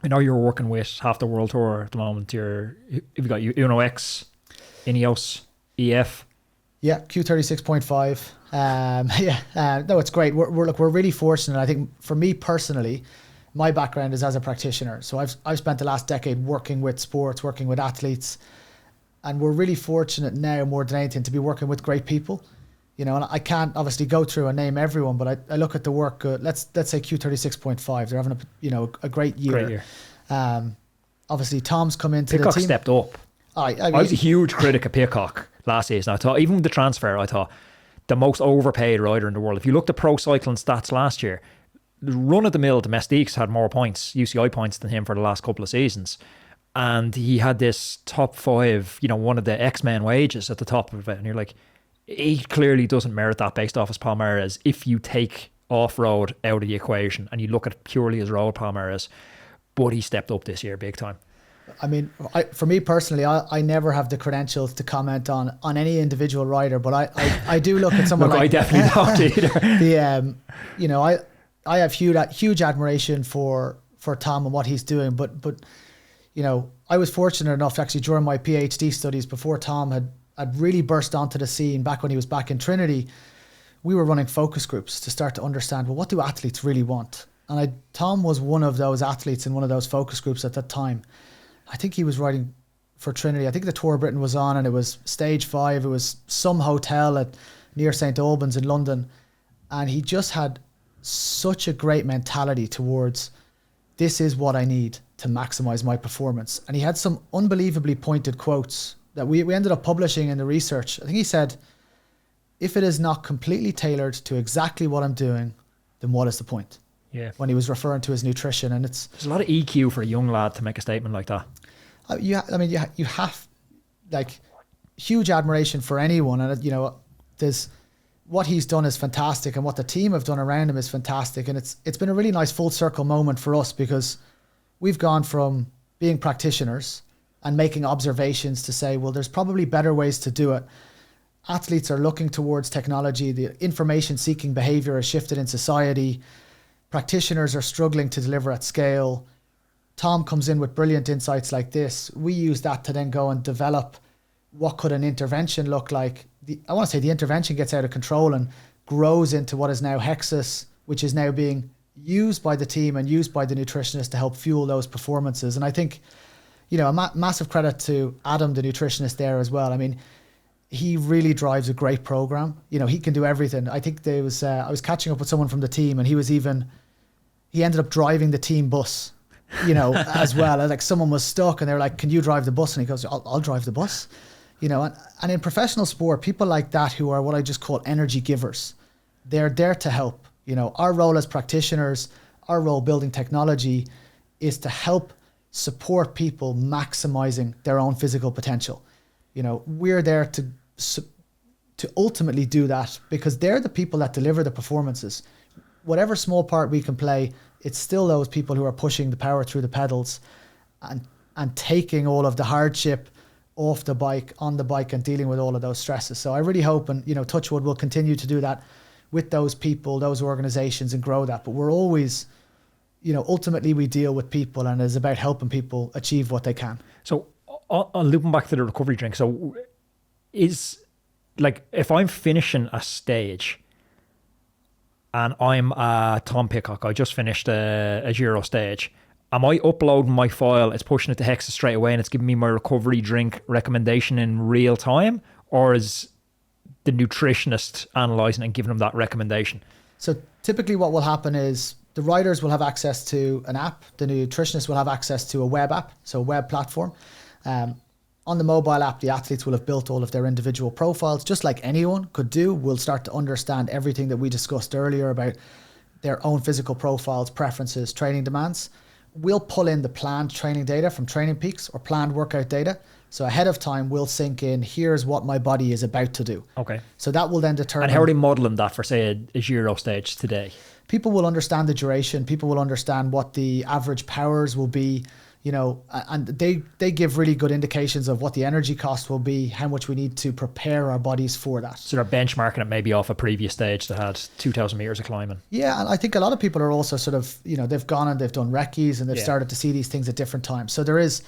I know you're working with half the world tour at the moment. You've got UNOX, INEOS, EF. Yeah, Q36.5. No, it's great. We're really fortunate. I think for me personally, my background is as a practitioner. So I've spent the last decade working with sports, working with athletes, and we're really fortunate now more than anything to be working with great people. And I can't obviously go through and name everyone, but I look at the work. Let's say Q36.5. They're having a great year. Great year. Obviously, Tom's come into Pidcock the team. stepped up. I was a huge critic of Pidcock last season. I thought, even with the transfer, I thought the most overpaid rider in the world. If you looked at pro cycling stats last year, the run-of-the-mill domestiques had more points, UCI points, than him for the last couple of seasons. And he had this top 5, one of the X-Men wages at the top of it. And you're like, he clearly doesn't merit that based off his Palmeiras if you take off-road out of the equation and you look at purely his road Palmeiras. But he stepped up this year big time. I mean, for me personally, I never have the credentials to comment on any individual rider, but I do look at someone look, like... I definitely don't either. I have huge admiration for Tom and what he's doing, but I was fortunate enough actually during my PhD studies, before Tom had really burst onto the scene back when he was back in Trinity, we were running focus groups to start to understand, well, what do athletes really want? And Tom was one of those athletes in one of those focus groups at that time. I think he was riding for Trinity. I think the Tour of Britain was on, and it was stage 5. It was some hotel near St. Albans in London. And he just had such a great mentality towards, this is what I need to maximize my performance. And he had some unbelievably pointed quotes that we ended up publishing in the research. I think he said, if it is not completely tailored to exactly what I'm doing, then what is the point? Yeah. When he was referring to his nutrition, and there's a lot of EQ for a young lad to make a statement like that. You have like huge admiration for anyone, and there's what he's done is fantastic, and what the team have done around him is fantastic, and it's been a really nice full circle moment for us, because we've gone from being practitioners and making observations to say, well, there's probably better ways to do it. Athletes are looking towards technology. The information seeking behavior has shifted in society. Practitioners are struggling to deliver at scale. Tom comes in with brilliant insights like this. We use that to then go and develop what could an intervention look like. I want to say the intervention gets out of control and grows into what is now Hexus, which is now being used by the team and used by the nutritionist to help fuel those performances. And I think, a massive credit to Adam, the nutritionist there as well. I mean, he really drives a great program. He can do everything. I think I was catching up with someone from the team, and he ended up driving the team bus, as well. Like, someone was stuck and they were like, can you drive the bus? And he goes, I'll drive the bus. And in professional sport, people like that who are what I just call energy givers, they're there to help. Our role as practitioners, our role building technology is to help support people maximizing their own physical potential. We're there to ultimately do that, because they're the people that deliver the performances. Whatever small part we can play, it's still those people who are pushing the power through the pedals and taking all of the hardship off the bike, on the bike, and dealing with all of those stresses. So I really hope, and Touchwood will continue to do that with those people, those organizations, and grow that. But we're always, ultimately we deal with people, and it's about helping people achieve what they can. So looping back to the recovery drink. So if I'm finishing a stage and I'm Tom Pidcock, I just finished a Giro stage, am I uploading my file, it's pushing it to Hexus straight away, and it's giving me my recovery drink recommendation in real time? Or is the nutritionist analysing and giving them that recommendation? So typically what will happen is the riders will have access to an app. The nutritionist will have access to a web app, so a web platform. On the mobile app, the athletes will have built all of their individual profiles, just like anyone could do. We'll start to understand everything that we discussed earlier about their own physical profiles, preferences, training demands. We'll pull in the planned training data from Training Peaks or planned workout data. So ahead of time, we'll sync in, here's what my body is about to do. Okay. So that will then determine... And how are they modelling that for, say, a Giro stage today? People will understand the duration. People will understand what the average powers will be. and they give really good indications of what the energy cost will be, how much we need to prepare our bodies for that. So they're benchmarking it maybe off a previous stage that had 2,000 meters of climbing. Yeah, and I think a lot of people are also sort of, they've gone and they've done recce's and they've started to see these things at different times. So there's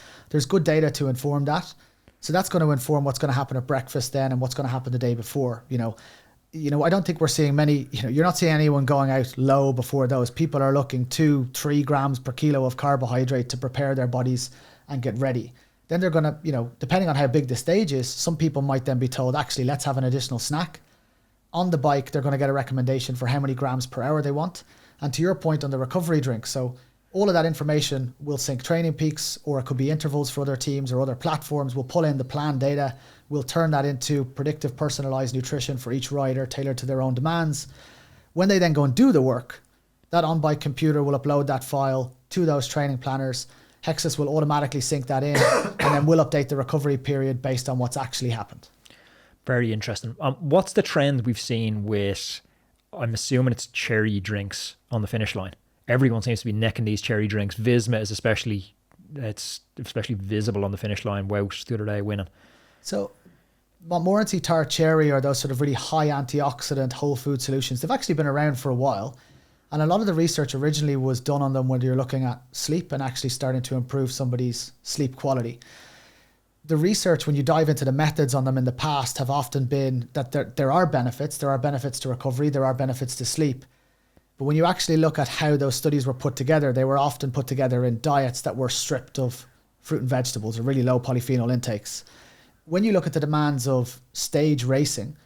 good data to inform that. So that's going to inform what's going to happen at breakfast then and what's going to happen the day before. I don't think we're seeing many, you're not seeing anyone going out low before those. People are looking 2-3 grams per kilo of carbohydrate to prepare their bodies and get ready. Then they're going to, depending on how big the stage is, some people might then be told, actually, let's have an additional snack. On the bike, they're going to get a recommendation for how many grams per hour they want. And to your point on the recovery drink, so all of that information will sync Training Peaks, or it could be intervals for other teams or other platforms. We'll pull in the plan data. We'll turn that into predictive personalized nutrition for each rider tailored to their own demands. When they then go and do the work, that on-bike computer will upload that file to those training planners. Hexus will automatically sync that in, and then we'll update the recovery period based on what's actually happened. Very interesting. What's the trend we've seen with, I'm assuming it's cherry drinks on the finish line? Everyone seems to be necking these cherry drinks. Visma is especially visible on the finish line. Wout the other day winning. So Montmorency Tart Cherry are those sort of really high antioxidant whole food solutions. They've actually been around for a while. And a lot of the research originally was done on them when you're looking at sleep and actually starting to improve somebody's sleep quality. The research, when you dive into the methods on them in the past, have often been that there are benefits. There are benefits to recovery. There are benefits to sleep. But when you actually look at how those studies were put together, they were often put together in diets that were stripped of fruit and vegetables or really low polyphenol intakes. When you look at the demands of stage racing,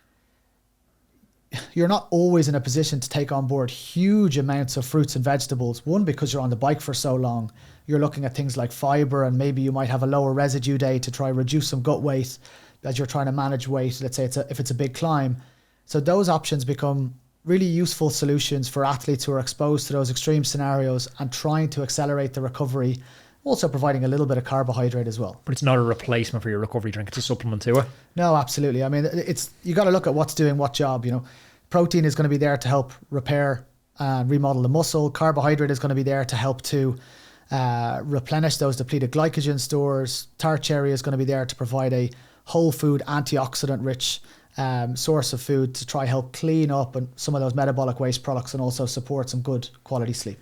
you're not always in a position to take on board huge amounts of fruits and vegetables. One, because you're on the bike for so long, you're looking at things like fiber, and maybe you might have a lower residue day to try reduce some gut weight as you're trying to manage weight. Let's say if it's a big climb. So those options become really useful solutions for athletes who are exposed to those extreme scenarios and trying to accelerate the recovery, also providing a little bit of carbohydrate as well. But it's not a replacement for your recovery drink. It's a supplement to it. No, absolutely. I mean, you got to look at what's doing what job. Protein is going to be there to help repair and remodel the muscle. Carbohydrate is going to be there to help to replenish those depleted glycogen stores. Tart cherry is going to be there to provide a whole food, antioxidant rich source of food to try help clean up and some of those metabolic waste products and also support some good quality sleep.